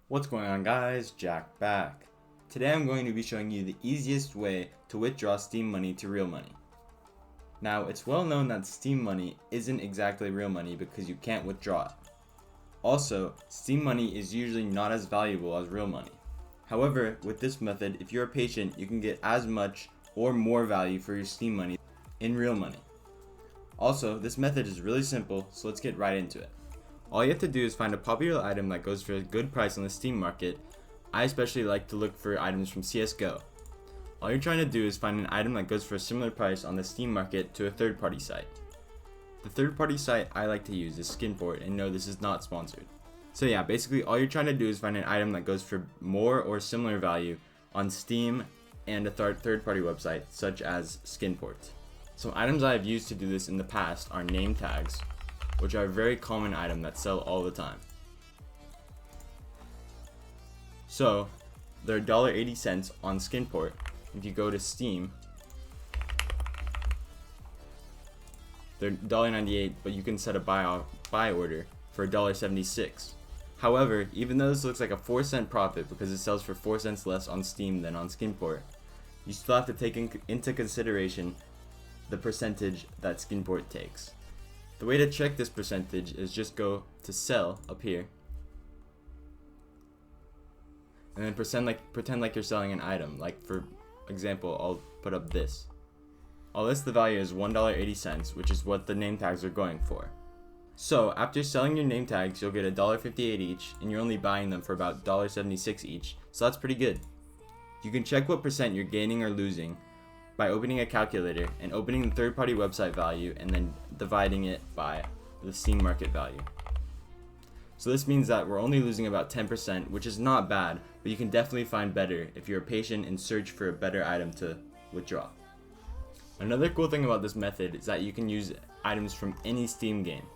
What's going on, guys? Jack back. Today I'm going to be showing you the easiest way to withdraw Steam money to real money. Now, it's well known that Steam money isn't exactly real money because you can't withdraw it. Also, Steam money is usually not as valuable as real money. However, with this method, if you're patient, you can get as much or more value for your Steam money in real money. Also, this method is really simple, so let's get right into it. All you have to do is find a popular item that goes for a good price on the Steam market. I especially like to look for items from CSGO. All you're trying to do is find an item that goes for a similar price on the Steam market to a third-party site. The third-party site I like to use is Skinport, and no, this is not sponsored. So yeah, basically all you're trying to do is find an item that goes for more or similar value on Steam and a third-party website such as Skinport. Some items I have used to do this in the past are name tags, which are a very common item that sell all the time. So, they're $1.80 on Skinport. If you go to Steam, they're $1.98, but you can set a buy order for $1.76. However, even though this looks like a 4-cent profit because it sells for 4 cents less on Steam than on Skinport, you still have to take into consideration the percentage that Skinport takes. The way to check this percentage is just go to sell up here and then pretend like you're selling an item. Like, for example, I'll put up this. I'll list the value as $1.80, which is what the name tags are going for. So after selling your name tags, you'll get $1.58 each, and you're only buying them for about $1.76 each, so that's pretty good. You can check what percent you're gaining or losing by opening a calculator and opening the third-party website value and then dividing it by the Steam market value. So this means that we're only losing about 10%, which is not bad, but you can definitely find better if you're patient and search for a better item to withdraw. Another cool thing about this method is that you can use items from any Steam game.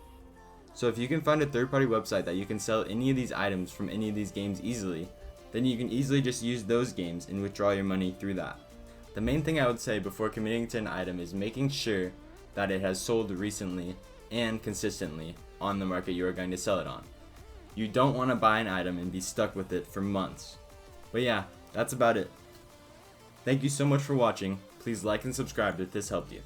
So if you can find a third-party website that you can sell any of these items from any of these games easily, then you can easily just use those games and withdraw your money through that. The main thing I would say before committing to an item is making sure that it has sold recently and consistently on the market you are going to sell it on. You don't want to buy an item and be stuck with it for months. But yeah, that's about it. Thank you so much for watching. Please like and subscribe if this helped you.